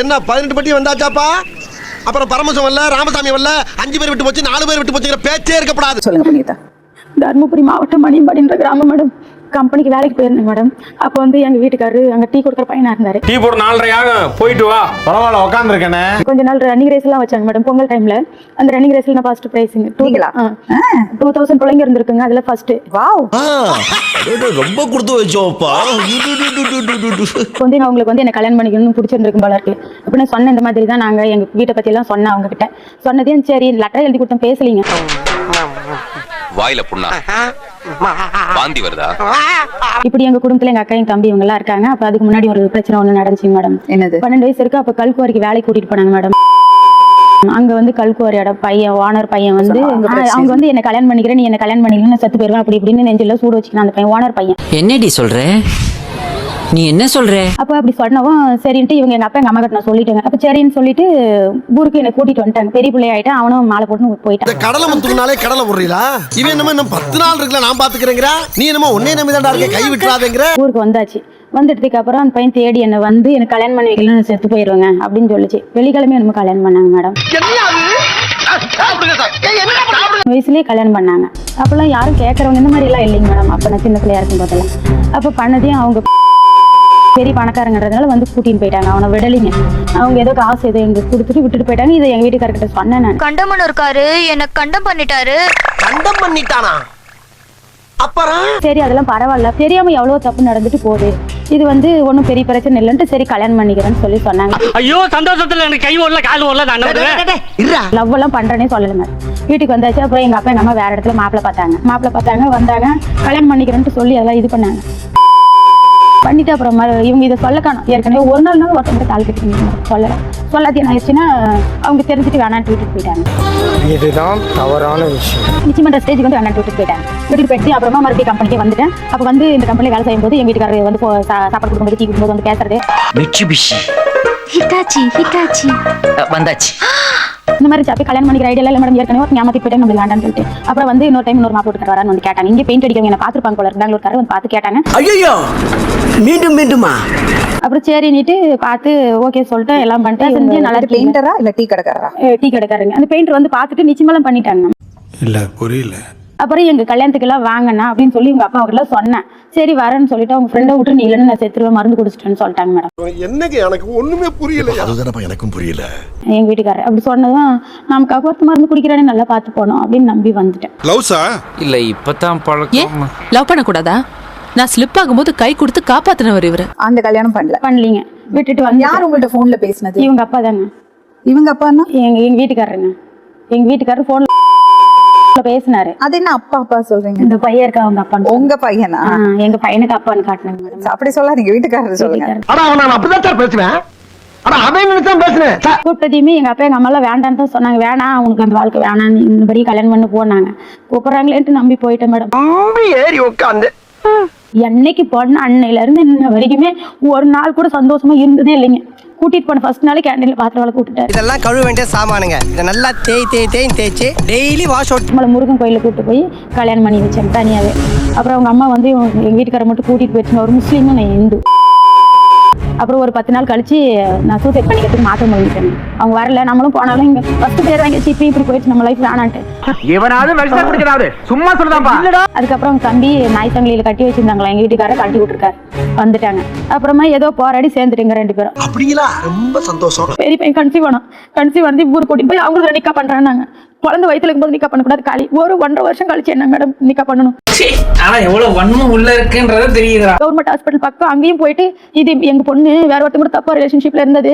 என்ன 18 பட்டி வந்தாச்சாப்பா? அப்புறம் பரமசம் வரல, ராமசாமி வரல, 5 பேர் விட்டு போச்சு, 4 பேர் விட்டு போச்சுங்கிற பேச்சே இருக்கப்படாது. சொல்லுங்க புனிதா. தர்மபுரி மாவட்டம் மணியம்பாடின்ற கிராமம் மேடம். கம்பெனிக்கு வேலைக்கு போயிருந்தேன் மேடம். அப்போ வந்து எங்க வீட்டுக்காரரு அங்க டீ கொடுக்குற பையனா இருந்தாரு. டீ போட 4:30 ஆகும், போயிட்டு வா. பரவாயில்ல, உட்காந்துருக்கேனே. கொஞ்ச நாள் ரன்னிங் ரேஸ் எல்லாம் வச்சாங்க மேடம் பொங்கல் டைம்ல. அந்த ரன்னிங் ரேஸ்ல நான் ஃபர்ஸ்ட் பிரைஸிங் 2000 பிள்ளைங்க இருந்திருக்குங்க. அதுல ஃபர்ஸ்ட். வாவ், ரொம்ப கொடுத்து வச்சோப்பா. வந்து அவங்களுக்கு வந்து என்ன கல்யாணம் பண்ணிக்கணும்னு பிடிச்சிருந்திருக்கும் போல இருக்கு அப்படின்னு சொன்ன. இந்த மாதிரி தான் நாங்க எங்க வீட்டை பத்தி எல்லாம் சொன்னேன் அவங்க கிட்ட. சொன்னதையும் சரி லெட்டர் எழுதி கொடுத்தோம், பேசலீங்க. வாயில புண்ணா வாந்தி வருதா? இப்படி எங்க குடும்பத்துல எங்க அக்கா எங்க தம்பி இவங்க எல்லாம் இருக்காங்க. அப்ப அதுக்கு முன்னாடி ஒரு பிரச்சனை ஒண்ணு நடந்துச்சு மேடம். என்னது? 12 வயசு இருக்கு. அப்ப கல்குவாரிக்கு வேலைக்கு கூட்டிட்டு போனாங்க மேடம். அங்க வந்து கல்குவாரியோட பையன், ஓனர் பையன் வந்து அவங்க வந்து என்ன கல்யாணம் பண்ணிக்கிறேன், நீ என்ன கல்யாணம் பண்ணிக்கலன்னு செத்து போயிருவேன் அப்படி இப்படின்னு நெஞ்சில சூடு வச்சுக்கணும் அந்த பையன், ஓனர் பையன். என்னடி சொல்ற? நீ என்ன சொல்ற? அப்ப அப்படி சொன்னவும் சரின்ட்டு இவங்க எங்க அப்பா எங்க அம்மா கிட்ட நான் சொல்லிட்டேங்க. அப்ப சரின்னு சொல்லிட்டு ஊருக்கு என்ன கூட்டிட்டு வந்துட்டாங்க. பெரிய பிள்ளை ஆயிட்டேன். அவனும் மாலை போட்டு போயிட்டான். கடலை முத்துனாலே கடலை விடுறீங்களா? இவன் என்னமோ இன்னும் 10 நாள் இருக்குல்ல நான் பாத்துக்கிறேங்கிற, நீ என்னமோ ஒன்னே நம்பிதான்டா இருக்க, கை விட்டுறாதேங்கிற. ஊருக்கு வந்தாச்சு. வந்துட்டதுக்கு அப்புறம் அந்த பையன் தேடி என்ன வந்து எனக்கு கல்யாணம் பண்ணி வைக்கலன்னு செத்து போயிருவேங்க அப்படின்னு சொல்லிச்சு. வெள்ளிக்கிழமை நம்ம கல்யாணம் பண்ணாங்க மேடம். வயசுலயே கல்யாணம் பண்ணாங்க. அப்பெல்லாம் யாரும் கேட்கறவங்க இந்த மாதிரி எல்லாம் இல்லைங்க மேடம். அப்ப நான் சின்ன பிள்ளையா இருக்கும் போதெல்லாம். அப்ப பண்ணதையும் அவங்க பெரிய பணக்காரங்கிறதுனால வந்து கூட்டின்னு போயிட்டாங்க. அவனை விடலிங்க. அவங்க ஏதோ காசு ஏதோ எங்களுக்கு கொடுத்துட்டு விட்டுட்டு போயிட்டாங்க. இதை எங்க வீட்டுக்காரர்கிட்ட சொன்னேன் நான். கண்டமன் இருக்காரு, என்ன கண்டம் பண்ணிட்டாரு. கண்டம் பண்ணிட்டானா? அப்புறம் சரி அதெல்லாம் பரவாயில்ல, தெரியாம எவ்வளவு தப்பு நடந்துட்டு போகுது, இது வந்து ஒன்னும் பெரிய பிரச்சனை இல்லைன்ட்டு சரி கல்யாணம் பண்ணிக்கிறேன்னு சொல்லி சொன்னாங்க. ஐயோ சந்தோஷத்துல எனக்கு கை ஓடல கால் ஓடல. லவ் எல்லாம் பண்றேனே சொல்லலைங்க. வீட்டுக்கு வந்தாச்சு. அப்புறம் எங்க அப்பா எங்க அம்மா வேற இடத்துல மாப்பிள்ளை பார்த்தாங்க வந்தாங்க கல்யாணம் பண்ணிக்கிறேன்ட்டு சொல்லி அதெல்லாம் இது பண்ணாங்க. பண்ணிட்டு அப்புறம் இவங்க இதை சொல்ல காணும். ஏற்கனவே ஒரு நாள் ஒருத்தவங்க கால் கட்டி சொல்லாது என்ன ஆயிடுச்சுன்னா அவங்க தெரிஞ்சுட்டு வேணான்னு வீட்டுக்கு போயிட்டாங்க. இதுதான் தவறான விஷயம். நிச்சயமன்ற ஸ்டேஜுக்கு வந்து வேணான்னு வீட்டுக்கு போயிட்டாங்க. வீட்டுக்கு போயிட்டு அப்புறமா மறுபடியும் கம்பெனிக்கு வந்துட்டேன். அப்போ வந்து இந்த கம்பெனி வேலை செய்யும் போது எங்க வீட்டுக்காரர் வந்து சாப்பாடு கொடுக்கும்போது டீ கொடுக்கும்போது வந்து பேசுறது ஹிட்டாச்சி வந்தாச்சு. இந்த மாதிரி சாப்பி கல்யாணம் பண்ணிக்கிற ஐடியா இல்லை மேடம். ஏற்கனவே ஒரு ஞாபகத்துக்கு போயிட்டு நம்ம வேண்டான்னு சொல்லிட்டு அப்புறம் வந்து இன்னொரு டைம் இன்னொரு மாப்பிட்டு வரான்னு வந்து கேட்டாங்க. இங்கே பெயிண்ட் அடிக்கவங்க என்ன பார்த்துருப்பாங்க போல இருக்கு. பெங்களூர்காரர் வந்து பார்த்து கேட்டாங்க. ஐயோ மீண்டுமா? அப்புறம் சரி நீட்டு பார்த்து ஓகே சொல்லிட்டு எல்லாம் பண்ணிட்டு செஞ்சு நல்லா இருக்கு. பெயிண்டரா இல்ல டீ கடைக்காரரா? டீ கடைக்காரங்க. அந்த பெயிண்டர் வந்து பார்த்துட்டு நிச்சயமெல்லாம் பண்ணிட்டாங்க. இல்ல புரியல. அப்புறம் எங்க கல்யாணத்துக்கு எல்லாம் வாங்கண்ணா அப்படின்னு சொல்லி உங்க அப்பா அவர்லாம் சொன்னேன். சரி வரேன்னு சொல்லிட்டு அவங்க ஃப்ரெண்டை விட்டு நீ இல்லைன்னு நான் செத்துருவேன் மருந்து குடிச்சிட்டேன்னு சொல்லிட்டாங்க மேடம். என்னங்க எனக்கு ஒண்ணுமே புரியல. அதுதானப்பா எனக்கும் புரியல. எங்க வீட்டுக்காரர் அப்படி சொன்னதும் நமக்காக ஒருத்த மருந்து குடிக்கிறானே நல்லா பார்த்து போனோம் அப்படின்னு நம்பி வந்துட்டேன். லவ்ஸா? இல்ல இப்பதான் பழக்கம். லவ் பண்ண கூடாதா? நான் ஸ்லிப் ஆகும்போது கை கொடுத்து காப்பாத்தினவர் இவரு. அந்த கல்யாணம் பண்ணலீங்க. விட்டுட்டு வந்து யார் உங்கள்ட்ட போன்ல பேசினது? இவங்க அப்பா தாங்க. இவங்க அப்பான்னா எங்க வீட்டுக்காரருங்க. எங்க வீட்டுக்காரர் போன்ல பேசினாரு. அது என்ன அப்பா சொல்றீங்க? இந்த பையன் இருக்கா அவங்க அப்பா. உங்க பையனா? எங்க பையனுக்கு அப்பான்னு காட்டினாங்க மேடம். அப்படி சொல்லாதீங்க, வீட்டுக்காரர் சொல்லுங்க. ஆனா நான் அப்படிதான் சார் பேசுவேன். ஆனா அவன் நினைச்சான் பேசுறேன். கூப்பிட்டதையுமே எங்க அப்பா எங்க அம்மா எல்லாம் வேண்டான்னு தான் சொன்னாங்க. வேணாம் உனக்கு அந்த வாழ்க்கை வேணாம், இந்தபடி கல்யாணம் பண்ணி போனாங்க. கூப்பிடுறாங்களேன்ட்டு நம்பி போயிட்டேன் மேடம். ஏறி உட்காந்து என்னைக்கு போன அன்னையில இருந்து இன்ன வரைக்குமே ஒரு நாள் கூட சந்தோஷமா இருந்ததே இல்லைங்க. கூட்டிட்டு போன ஃபர்ஸ்ட் நாளே கேண்டீன்ல பாத்திரம் வேலை கூட்டிட்டாரு. இதெல்லாம் கழுவ வேண்டிய சாமானுங்க. இதை நல்லா தேய்ச்சி டெய்லி வாஷ் அவுட். நம்மள முருகன் கோயில கூட்டு போய் கல்யாணம் பண்ணி வச்சேன் தனியாவே. அப்புறம் அவங்க அம்மா வந்து எங்க வீட்டுக்கார மட்டும் கூட்டிட்டு போயிடுச்சு. ஒரு முஸ்லீமும் நான் இந்து. அப்புறம் ஒரு 10 நாள் கழிச்சு நான் சூசைட் பண்ணிக்கிறதுக்கு மாற்றம் பண்ணிட்டேன். அவங்க வரல, நம்மளும் போனாலும் இங்க ஃபர்ஸ்ட் பேர் வாங்கி இப்படி போயிடுச்சு நம்ம லைஃப் வேணான்ட்டு. சும்மா சொல்லுதாப்பா. அதுக்கப்புறம் தம்பி நாய் சங்கிலியில கட்டி வச்சிருந்தாங்களா எங்க வீட்டுக்காரர் கட்டி விட்டுருக்காரு வந்துட்டாங்க. அப்புறமா ஏதோ போராடி சேர்ந்துட்டுங்க 2 பேரும். அப்படிங்களா? ரொம்ப சந்தோஷம். பெரிய பையன் கன்சீவ் வந்து ஊருக்கு கூட்டிட்டு போய் அவங்களுக்கு நிக்கா பண்றாங்க. குழந்தை வயிற்றுல இருக்கும்போது நிக்கா பண்ணக்கூடாது. காலி ஒரு 1.5 வருஷம் கழிச்சு என்ன மேடம் நிக்கா பண்ணணும். ஆனா எவ்வளவு வன்மம் உள்ள இருக்குன்றத தெரியுதா? கவர்மெண்ட் ஹாஸ்பிட்டல் பக்கம் அங்கேயும் போயிட்டு இது எங்க பொண்ணு வேற ஒருத்தர் கூட தப்பா ரிலேஷன்ஷிப்ல இருந்தது,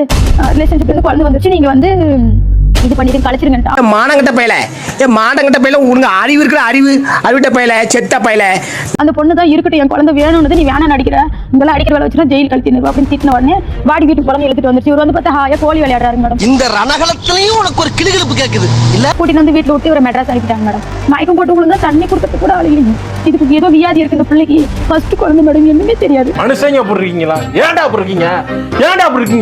ரிலேஷன்ஷிப்ல இருந்து குழந்தை வந்துச்சு, நீங்க வந்து இது பண்ணிட்டு கழிச்சிருங்க. மானங்கிட்ட பையல உனக்கு அறிவு இருக்கிற அறிவிட்ட பையல செத்த பையல. அந்த பொண்ணு தான் இருக்கட்டும் என் குழந்தை வேணும்னு நீ வேணா நடிக்கிற இங்கெல்லாம் அடிக்கிற வேலை வச்சுனா ஜெயில் கழிச்சு அப்படின்னு திட்டின உடனே வாடி வீட்டுக்கு குழந்தை எடுத்துட்டு வந்துச்சு. இவர் வந்து பார்த்தா ஹாயா கோழி விளையாடுறாரு மேடம். இந்த ரணகலத்திலையும் உனக்கு ஒரு கிளுகிழப்பு கேக்குது இல்ல? கூட்டிட்டு வந்து வீட்டுல விட்டு ஒரு மெட்ராஸ் அனுப்பிட்டாங்க மேடம். மயக்கம் போட்டு விழுந்தா தண்ணி கொடுக்கறது கூட அழகிங்க. இதுக்கு ஏதோ வியாதி இருக்கு இந்த பிள்ளைக்கு. ஃபர்ஸ்ட் குழந்தை மேடம் என்னமே தெரியாது. மனுஷங்க போடுறீங்களா? ஏன்டா போடுறீங்க?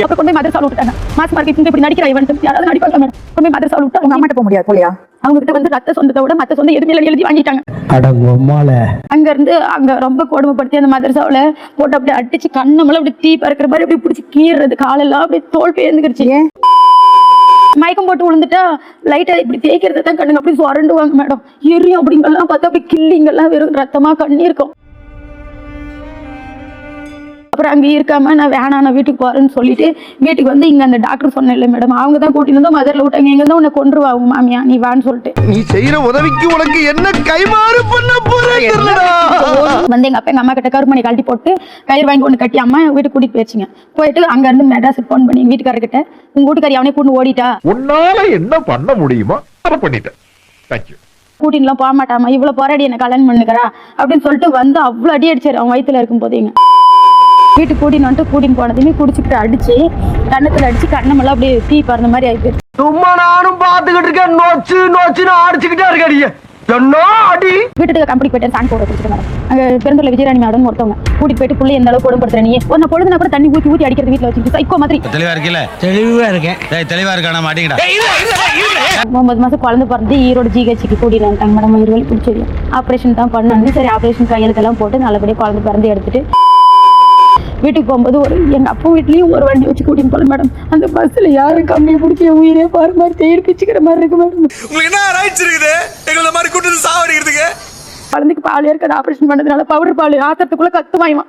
அப்ப கொண்டு போய் மதரசால விட்டுட்டாங்க. மாசமா இருக்கு இப்படி நடிக்கிற இவன் யாராவது நடிப்பாங்க மேடம். மதரசாவில் விட்டு உங்க அம்மாட்ட போக முடியாது போலியா? அவங்க கிட்ட வந்து ரத்த சொந்தத்தை விட மத்த சொந்தம் எதுவுமே எழுதி வாங்கிட்டாங்க. அங்க இருந்து அங்க ரொம்ப கொடுமைப்படுத்தி அந்த மதரசாவில போட்டு அப்படியே அடிச்சு கண்ணமெல்லாம் அப்படி தீ பறக்கிற மாதிரி அப்படி பிடிச்சி கீறது, காலெல்லாம் அப்படியே தோல் பேர்ந்துக்கிடுச்சு. மயக்கம் போட்டு விழுந்துட்டா லைட்டா இப்படி தேய்க்கிறது தான் கண்ணுங்க அப்படி சுரண்டுவாங்க மேடம். எரியும் அப்படிங்கெல்லாம் பார்த்தா அப்படி கிள்ளிங்கெல்லாம் வெறும் ரத்தமா கண்ணி இருக்கும். அப்புறம் அங்கே இருக்காம நான் வேணாம் நான் வீட்டுக்கு போறேன்னு சொல்லிட்டு வீட்டுக்கு வந்து இங்க அந்த டாக்டர் சொன்னேன் இல்லை மேடம், அவங்க தான் கூட்டிட்டு வந்து மதுரில் விட்டாங்க. இங்க தான் உன்னை கொண்டுருவா அவங்க மாமியா, நீ வான்னு சொல்லிட்டு. நீ செய்யற உதவிக்கு உனக்கு என்ன கைமாறு பண்ண போறேடா வந்து எங்க அப்பா எங்க அம்மா கிட்ட கருமணி கழட்டி போட்டு கயிறு வாங்கி ஒன்று கட்டி அம்மா வீட்டுக்கு கூட்டிட்டு போயிடுச்சுங்க. போயிட்டு அங்க இருந்து மெட்ராஸுக்கு ஃபோன் பண்ணி எங்க வீட்டுக்காரர்கிட்ட, உங்க வீட்டுக்காரி அவனே கூட்டு ஓடிட்டா, உன்னால என்ன பண்ண முடியுமோ அதை பண்ணிட்டேன், தேங்க்யூ, கூட்டின்லாம் போக மாட்டாமா, இவ்வளவு போராடி என்ன கல்யாணம் பண்ணுக்கிறா அப்படின்னு சொல்லிட்டு வந்து அவ்வளவு அடி அடிச்சாரு அவங்க வயிற்றுல இருக்கும் போதேங்க. வீட்டுக்கு கூட்டின்னு போனதுமே குடிச்சுக்கிட்டு அடிச்சு கண்ணத்துல அடிச்சு கண்ணமெல்லாம் அப்படியே தீ பறந்த மாதிரி ஆயிடுச்சு. சும்மா நானும் பாத்துக்கிட்டு இருக்கேன், நோச்சுன்னு அடிச்சுக்கிட்டே இருக்காடியே என்ன அடி. வீட்டுக்கு கம்பெனி போயிட்டு சாங் போட வச்சுட்டு மேடம் அங்க பெருந்துள்ள விஜயராணி மேடம் ஒருத்தவங்க கூட்டிட்டு போயிட்டு புள்ளி எந்த அளவுக்கு கொடுப்படுத்துற நீ ஒரு பொழுதுனா கூட தண்ணி ஊத்தி அடிக்கிறது வீட்டுல வச்சுக்கிட்டு சைக்கோ மாதிரி. தெளிவா இருக்கல? தெளிவா இருக்கேன். தெளிவா இருக்கானா மாட்டீங்கடா. 9 மாசம் குழந்தை பிறந்து ஈரோடு ஜிஹெச்சுக்கு கூட்டிட்டு வந்துட்டாங்க மேடம். வயிறு வலி பிடிச்சது ஆப்ரேஷன் தான் பண்ணாங்க. சரி ஆப்ரேஷன் கையெழுத்தெல்லாம் போட்டு நல்லபடியாக குழந்தை பிறந்து எடுத்துட்டு வீட்டுக்கு போகும்போது எங்க அப்பா வீட்லயும் ஒரு வண்டி வச்சு கூட்டின்னு போல மேடம். அந்த பஸ்ல யாரும் கம்மியை பிடிச்சி உயிரே பாரு மாதிரி தேர் பிச்சுக்கிற மாதிரி இருக்கு மேடம். உங்களுக்கு என்ன ரைட்ஸ் இருக்குது எங்களை மாதிரி கூட்டு சாவடிக்கிறதுக்கு? குழந்தைக்கு பால் ஏற்காது ஆப்ரேஷன் பண்ணதுனால பவுடர் பால் ஆத்திரத்துக்குள்ள கத்துவாயுமா,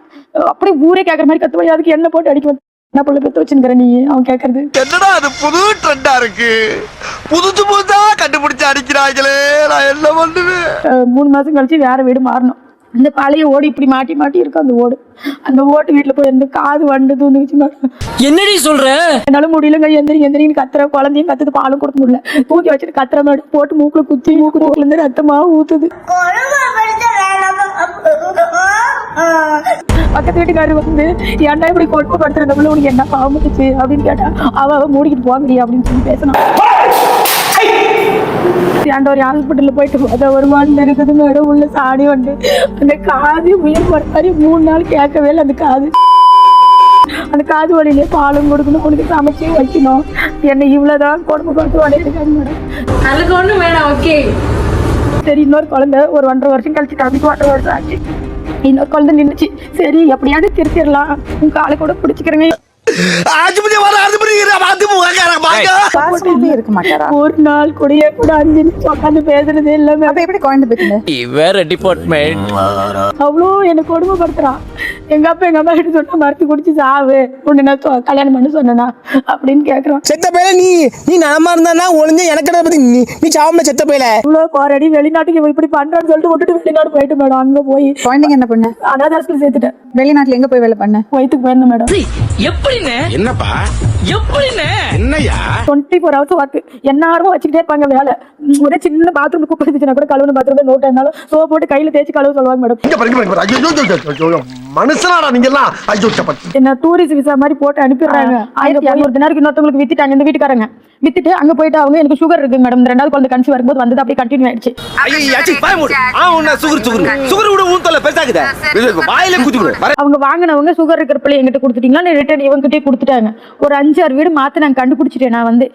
அப்படியே ஊரே கேட்கற மாதிரி கத்துவாய். அதுக்கு எண்ணெய் போட்டு அடிக்கும். என்ன பொண்ணு பெற்று வச்சுக்கிற நீ? அவன் கேட்கறது என்னடா அது புது ட்ரெண்டா இருக்கு, புதுசா கண்டுபிடிச்சு அடிக்கிறாங்களே, நான் என்ன பண்ணுவேன்? 3 மாசம் கழிச்சு வேற வீடு மாறணும். அந்த பழைய ஓடு இப்படி மாட்டி மாட்டி இருக்கும் அந்த ஓடு. அந்த ஓட்டு வீட்டுல போய் இருந்து காது வண்டு தூந்துச்சு மேடம். என்னடி சொல்ற? என்னால முடியலங்க, எந்திரின்னு கத்துற, குழந்தையும் கத்துது, பாலும் கொடுக்க முடியல, தூக்கி வச்சுட்டு கத்துற மேடம். போட்டு மூக்குல குத்தி மூக்குல இருந்து ரத்தமா ஊத்துது. பக்கத்து வீட்டுக்காரரு வந்து ஏன்டா இப்படி கொடுமைப்படுத்துறதுல உனக்கு என்ன பாவமுச்சு அப்படின்னு கேட்டா, அவ மூடிக்கிட்டு போங்கடி அப்படின்னு சொல்லி பேசினான். ஒரு ஹாஸ்பிட்டல்ல போயிட்டு அதை ஒரு மாதிரி இருக்குது மேடம். உள்ள சாணி வந்து அந்த காது உயிர் போற மாதிரி 3 நாள் கேட்கவே இல்லை. அந்த காது வழியிலே பாலும் கொடுக்கணும், உனக்கு சமைச்சு வைக்கணும், என்ன இவ்வளவுதான் கொடுமை பார்த்து வளையிருக்காங்க மேடம். அதுக்கு ஒண்ணும் வேணாம், ஓகே. சரி இன்னொரு குழந்தை ஒரு 1.5 வருஷம் கழிச்சு தம்பிக்கு 1.5 வருஷம் ஆச்சு. இன்னொரு குழந்தை நின்றுச்சு. சரி எப்படியாவது திருத்திடலாம், உங்க ஆளை கூட பிடிச்சிக்கிறேங்க. இருக்க மாட்டாரா? ஒரு நாள் கூடயே கூட 5 நிமிஷம் உட்காந்து பேசுறதே இல்ல. எப்படி குழந்தை பெற்று வேற டிபார்ட்மெண்ட் அவ்வளோ என்ன கொடுமைப்படுத்துறான். எங்க அப்பா எங்க அம்மா கிட்ட சொன்னா மறுத்து குடிச்சு சாவு, உன்னை நான் கல்யாணம் பண்ண சொன்னா அப்படின்னு கேக்குறான். செத்த பையல நீ நலமா இருந்தா ஒளிஞ்ச எனக்கு பத்தி நீ சாவமே செத்த பையல. இவ்வளவு போராடி வெளிநாட்டுக்கு இப்படி பண்றான்னு சொல்லிட்டு விட்டுட்டு வெளிநாடு போயிட்டு மேடம். அங்க போய் குழந்தைங்க என்ன பண்ண? அனாதாசில சேர்த்துட்டேன். வெளிநாட்டுல எங்க போய் வேலை பண்ண? வயிற்றுக்கு போயிருந்தேன் மேடம். எப்படின்னு என்னப்பா எப்படின்னு என்னையா 24 hours ஒர்க். என்னாரும் வச்சுக்கிட்டே இருப்பாங்க வேலை. ஒரே சின்ன பாத்ரூம் குப்பை இருந்துச்சுன்னா கூட கழுவுன பாத்ரூம் நோட்டா இருந்தாலும் சோப் போட்டு கையில தேய்ச்சி கழுவு சொல்லுவாங்க மேடம். மனுஷனாடா நீங்க எல்லாம்? என்ன டூரிஸ்ட் விசா மாதிரி போட்டு அனுப்பிடுறாங்க. 1200 தினாருக்கு இன்னொருத்தவங்களுக்கு வித்துட்டாங்க இந்த வீட்டுக்காரங்க. வித்துட்டு அங்க போயிட்டு அவங்க எனக்கு சுகர் இருக்கு மேடம், 2வது குழந்தை கன்சீவ் வரும்போது வந்து அப்படியே கண்டினியூ ஆயிடுச்சு. அவங்க வாங்கினவங்க சுகர் இருக்கிற பிள்ளை எங்கிட்ட கொடுத்துட்டீங்களா, ரிட்டர்ன் இவங்ககிட்டயே கொடுத்துட்டாங்க. ஒரு 5-6 வீடு மாத்த நாங்க கண்டுபிடிச்சிட்டேன். நான் வந்து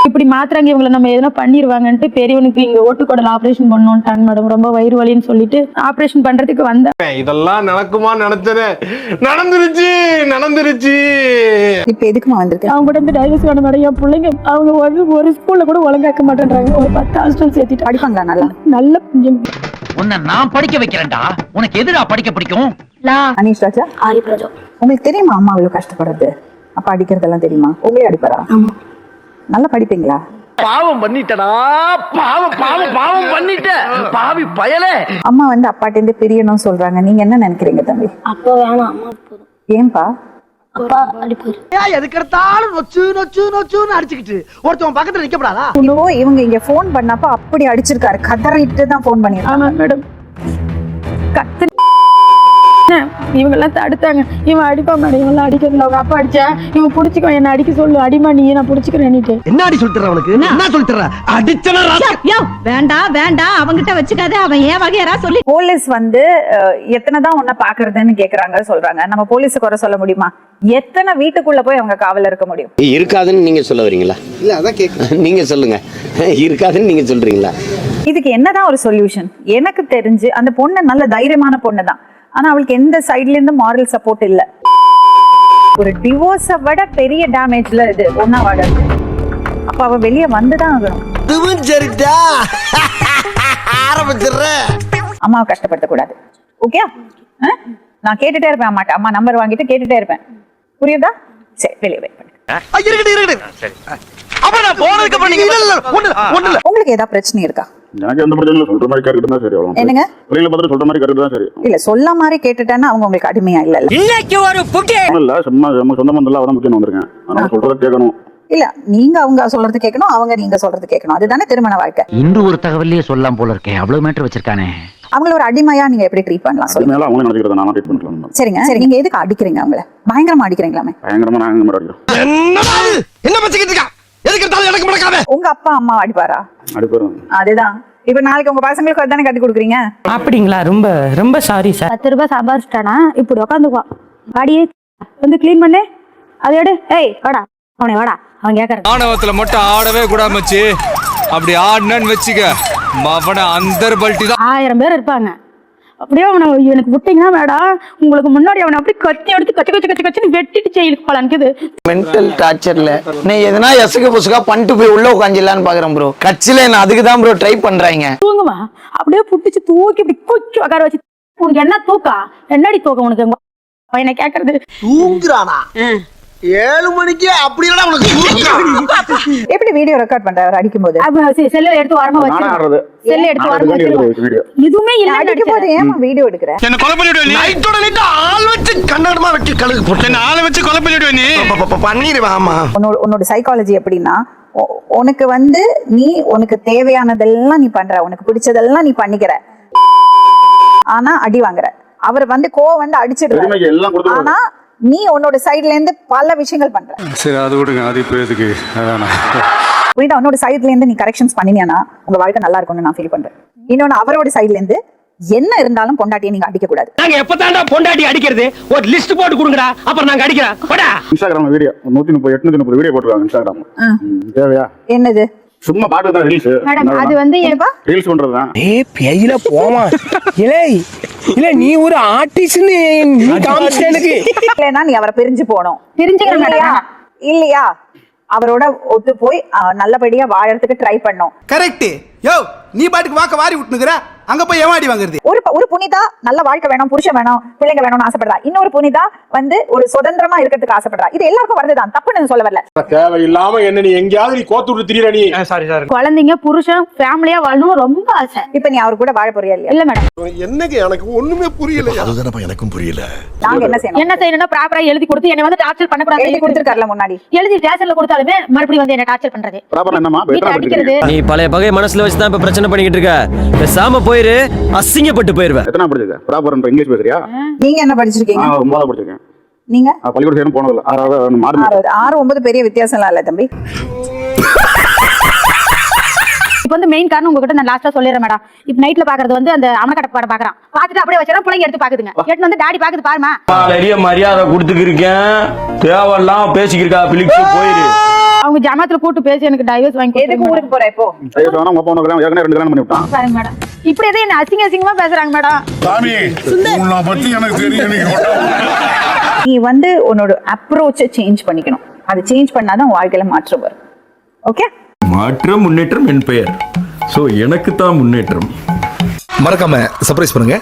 இப்படி மாத்திராங்க இவங்களை நம்ம எதனா பண்ணிடுவாங்கன்ட்டு பெரியவனுக்கு இங்க ஓட்டுக்கடல் ஆபரேஷன் பண்ணோன்ட்டாங்க மேடம். ரொம்ப வயிறு வலின்னு சொல்லிட்டு ஆபரேஷன் பண்றதுக்கு வந்தேன். இதெல்லாம் நடக்குமா? நடந்துருச்சு. இப்ப எதுக்குமா வந்திருக்க? அவங்க கூட இருந்து டைவர்ஸ் வேணும் மேடம். என் பிள்ளைங்க அவங்க ஒரு ஸ்கூல்ல கூட ஒழுங்காக்க மாட்டேன்றாங்க. ஒரு 10 ஹாஸ்டல் சேர்த்துட்டு படிப்பாங்களா? நல்லா நல்ல உன்னை நான் படிக்க வைக்கிறேன்டா. உனக்கு எதுடா படிக்க பிடிக்கும்? அனீஷ் ராஜா, உங்களுக்கு தெரியுமா அம்மா அவ்வளவு கஷ்டப்படுறது? அப்பா அடிக்கிறதெல்லாம் தெரியுமா? உங்களே அடிப்பாரா? நல்லா படிப்பீங்களா? பாவம் பண்ணிட்டடா, பாவம் பண்ணிட்ட பாவி பயலே. அம்மா வந்து அப்பாட்ட இருந்து பிரியணும்னு சொல்றாங்க, நீங்க என்ன நினைக்கிறீங்க தம்பி? அப்பா வேணாம், அம்மா போதும். ஏன்பா? அப்பா அடிப்பாரு. எதுக்கு எடுத்தாலும் நொச்சுன்னு அடிச்சுக்கிட்டு ஒருத்தவன் பக்கத்துல நிக்கப்படாதா? இப்போ இவங்க இங்க போன் பண்ணப்ப அப்படி அடிச்சிருக்காரு, கதறிட்டு தான் போன் பண்ணிருக்காங்க. ஆமா மேடம். இவங்கெல்லாம் தடுத்தாங்க. இவன் அடிப்பா மேடம், இவங்கெல்லாம் அடிக்கிறதுல அவங்க அப்பா அடிச்சா இவன் பிடிச்சிக்கோ, என்ன அடிக்க சொல்லு, அடிமா நீ, நான் பிடிச்சிக்கிறேன்னுட்டு. என்ன அடி சொல்லிட்டு அவனுக்கு என்ன சொல்லிட்டு அடிச்சனா வேண்டாம் வேண்டாம் அவங்கிட்ட வச்சுக்காத, அவன் ஏன் வகையரா சொல்லி. போலீஸ் வந்து எத்தனை தான் உன்னை பாக்குறதுன்னு கேக்குறாங்க சொல்றாங்க. நம்ம போலீஸை குறை சொல்ல முடியுமா? எத்தனை வீட்டுக்குள்ள போய் அவங்க காவல இருக்க முடியும்? இருக்காதுன்னு நீங்க சொல்ல வரீங்களா? இல்ல அதான் கேட்க நீங்க சொல்லுங்க. இருக்காதுன்னு நீங்க சொல்றீங்களா? இதுக்கு என்னதான் ஒரு சொல்யூஷன்? எனக்கு தெரிஞ்சு அந்த பொண்ணு நல்ல தைரியமான பொண்ணு தான், ஆனா அவளுக்கு எந்த சைட்ல இருந்து மாரல் சப்போர்ட் இல்ல. ஒரு டிவோர்ஸை விட பெரிய டேமேஜ்ல இது ஒன்னா வாட. அப்ப அவ வெளியே வந்துதான் ஆகணும். சரிடா ஆரம்பிச்சிடுறேன். அம்மாவை கஷ்டப்படுத்த கூடாது. ஓகே, நான் கேட்டுட்டே இருப்பேன் அம்மாட்ட. அம்மா நம்பர் வாங்கிட்டு கேட்டுட்டே இருப்பேன். புரியுதா? சரி, வெளியே வெயிட் பண்ணுங்க. உங்களுக்கு ஏதாவது பிரச்சனை இருக்கா? எனக்கு எந்த பிரச்சனையும் சொல்ற மாதிரி கேட்டுட்டு தான் சரி. என்னங்க பிள்ளைகளை பார்த்து சொல்ற மாதிரி கேட்டுட்டு தான் சரி. இல்ல சொல்ல மாதிரி கேட்டுட்டேன்னா அவங்க உங்களுக்கு அடிமையா இல்ல? இன்னைக்கு ஒரு புட்டி இல்ல சும்மா நம்ம சொந்த பந்தம் அதான் முக்கியம் வந்திருக்கேன். அதனால சொல்றத கேட்கணும். இல்ல நீங்க அவங்க சொல்றது கேட்கணும், அவங்க நீங்க சொல்றது கேட்கணும். அதுதானே திருமண வாழ்க்கை. இன்று ஒரு தகவலையே சொல்லலாம் போல இருக்கேன். அவ்வளவு மேட்டர் வச்சிருக்கானே. அவங்கள ஒரு அடிமையா நீங்க எப்படி ட்ரீட் பண்ணலாம் சொல்லுங்க. மேல அவங்களே நினைக்கிறத நான் ட்ரீட் பண்ணலாம். சரிங்க, சரி, நீங்க எதுக்கு அடிக்கிறீங்க அவங்கள? பயங்கரமா அடிக்கிறீங்களாமே. பயங்கரமா நாங்க மாதிரி அடிக்கிறோம். என்ன பச்சிக்கிட்டு இருக்கா? எதுக்கு எடுத்தாலும் எனக்கு முடக்காம. உங்க அப்பா அம்மா அடிப்பாரா? அடிப்பாரு. அதுதான் இப்ப நாளைக்கு உங்க பசங்களுக்கு அதானே கட்டி கொடுக்குறீங்க. அப்படிங்களா? ரொம்ப ரொம்ப சாரி சார். 10 ரூபாய் சம்பாரிச்சிட்டானா இப்படி உட்காந்துக்குவான். வாடியே வந்து கிளீன் பண்ணு, அதை எடு, ஏய் வாடா, அவனை வாடா, அவன் கேட்கறது. ஆணவத்துல மட்டும் ஆடவே கூடாமச்சு. அப்படி ஆடுனன்னு வச்சுக்க அவனை அந்தர் பல்ட்டி தான். 1000 பேர் இருப்பாங்க. அப்படியே அவனை எனக்கு விட்டீங்கன்னா மேடம், உங்களுக்கு முன்னாடி அவனை அப்படி கத்தி எடுத்து கச்சு கச்சு கச்சு கச்சுன்னு வெட்டிட்டு ஜெயிலுக்கு போலான்க்குது. மென்டல் டார்ச்சர்ல நீ எதனா எசுக்கு புசுக்கா பண்ணிட்டு போய் உள்ள உட்காந்துலான்னு பாக்குறேன் ப்ரோ. கட்சியில நான் அதுக்கு தான் ப்ரோ ட்ரை பண்றாங்க. தூங்குமா அப்படியே புடிச்சு தூக்கி இப்படி குச்சி உட்கார வச்சு, உனக்கு என்ன தூக்கா, என்னடி தூக்கம் உனக்கு? பையனை கேட்கறது தூங்குறானா? 7 மணிக்கு அப்படி இல்லடா உனக்கு தூக்கம். எப்படி வீடியோ ரெக்கார்ட் பண்றாரு அடிக்கும் போது? செல்ல எடுத்து வரமா வச்சிருக்கான். செல்ல எடுத்து வரமா வச்சிருக்கான். இதுமே இல்ல அடிக்கும் போது ஏன் வீடியோ எடுக்கற? என்ன கொலை பண்ணிடுவே நீ. நைட்டோட நைட்டா ஆள் வச்சு கண்ணாடமா வச்சு கழுகு போட்டு என்ன ஆளை வச்சு கொலை பண்ணிடுவே நீ. பண்ணிடுவா. ஆமா, உன்னோட சைக்காலஜி எப்படின்னா, உனக்கு வந்து நீ உனக்கு தேவையானதெல்லாம் நீ பண்ற, உனக்கு பிடிச்சதெல்லாம் நீ பண்ணிக்கிற, ஆனா அடி வாங்குற. அவர் வந்து கோவம் வந்து அடிச்சிடுறாரு, ஆனா நீ உன்னோட சைடுல இருந்து பல விஷயங்கள் பண்ற. சரி அது விடுங்க, அது இப்ப எதுக்கு? புரியுதா? உன்னோட சைடுல இருந்து நீ கரெக்ஷன்ஸ் பண்ணினியானா உங்க வாழ்க்கை நல்லா இருக்கும்னு நான் ஃபீல் பண்றேன். இன்னொன்னு, அவரோட சைடுல இருந்து என்ன இருந்தாலும் பொண்டாட்டியை நீங்க அடிக்க கூடாது. நாங்க எப்பதான்டா பொண்டாட்டி அடிக்கிறது? ஒரு லிஸ்ட் போட்டு கொடுங்கடா, அப்புறம் நாங்க அடிக்கிறோம். போடா. இன்ஸ்டாகிராம்ல வீடியோ 130 வீடியோ போட்டுருக்காங்க இன்ஸ்டாகிராம்ல. தேவையா? என்னது? சும்மா பாட்டு தான் ரீல்ஸ். மேடம் அது வந்து ஏப்பா ரீல்ஸ் பண்றதுதான். ஏய் பேயில போமா. இல்ல நீ ஒரு ஆர்டிஸ்ட்னு நீ காமிச்சேனுக்கு. இல்லனா நீ அவரை பிரிஞ்சு போணும். பிரிஞ்சுக்கறா இல்லையா? அவரோட ஒத்து போய் நல்லபடியா வாழறதுக்கு ட்ரை பண்ணோம். கரெக்ட். யோ நீ பாட்டுக்கு வாக்க வாரி விட்டுனுக்குற, அங்க போய் ஏமாடி வாங்குறது. ஒரு புனிதா நல்ல வாழ்க்கை வேணும், புருஷன் வேணும், பிள்ளைங்க வேணும்னு ஆசைப்படுறா. இன்னொரு புனிதா வந்து ஒரு சுதந்திரமா இருக்கிறதுக்கு ஆசைப்படுறா. இது எல்லாருக்கும் வருதுதான், தப்புன்னு சொல்ல வரல. தேவையில்லாம என்ன நீ எங்கயாவது நீ கோத்து விட்டு திரியற நீ. Sorry sir. குழந்தைங்க புருஷன் ஃபேமிலியா வாழணும் ரொம்ப ஆசை. இப்ப நீ அவர் கூட வாழ போறியா இல்லையா? இல்ல மேடம். என்னங்க எனக்கு ஒண்ணுமே புரியல. அதுதானப்பா எனக்கும் புரியல. நாங்க என்ன செய்யணும்? என்ன செய்யணும்னா ப்ராப்பரா எழுதி கொடுத்து என்ன வந்து டார்ச்சர் பண்ண கூடாது. எழுதி கொடுத்திருக்காருல முன்னாடி. எழுதி ஸ்டேஷன்ல கொடுத்தாலுமே மறுபடியும் வந்து என்ன டார்ச்சர் பண்றது. ப்ராப்பரா என்னமா வீட்ல அடிக்கிறது. நீ பழைய பகை மனசுல வச்சு தான் இப்ப பிரச்சனை பண்ணிக்கிட்டு இருக்க. பேசாம போயிரு, அசிங்கப்பட்டு போயிருவேன். எத்தனை படிச்சிருக்க? ப்ராப்பரா இங்கிலீஷ் பேசுறியா? நீங்க என்ன படிச்சிருக்கீங்க? 9 படிச்சிருக்கேன். நீங்க? பள்ளிக்கூடம் சேரும் போனது இல்ல. 6 9 பெரிய வித்தியாசம் இல்ல தம்பி. இப்போ வந்து மெயின் காரணம் உங்ககிட்ட நான் லாஸ்டா சொல்லிடுறேன் மேடம். இப்போ நைட்ல பாக்குறது வந்து அந்த அமனக்கட்ட படம் பாக்குறான். பாத்துட்டு அப்படியே வச்சா பிள்ளைங்க எடுத்து பாக்குதுங்க. எடுத்து வந்து டாடி பாக்குது பாருமா. பெரிய மரியாதை கொடுத்துக்கிருக்கேன், தேவெல்லாம் பேசிக்கிருக்கா. பிலிக்ஸ் போயிரு. அவங்க ஜமாத்துல கூட்டு பேசி எனக்கு டைவர்ஸ் வாங்கி. எதுக்கு ஊருக்கு போற இப்போ? ஐயோ நான் போன கிராம் ஏற்கனவே 2 கிராம் பண்ணி விட்டான். பாருங்க மேடம், இப்படி எதை என்ன அசிங்க அசிங்கமா பேசுறாங்க மேடம். சாமி உன்னை பத்தி எனக்கு தெரியும். நீ வந்து உன்னோட அப்ரோச்சை சேஞ்ச் பண்ணிக்கணும். அது சேஞ்ச் பண்ணாதான் வாழ்க்கையில மாற்றம் வரும். ஓகே? மாற்றம் முன்னேற்றம் என் பெயர். சோ எனக்கு தான் முன்னேற்றம். மறக்காம சர்ப்ரைஸ் பண்ணுங்க.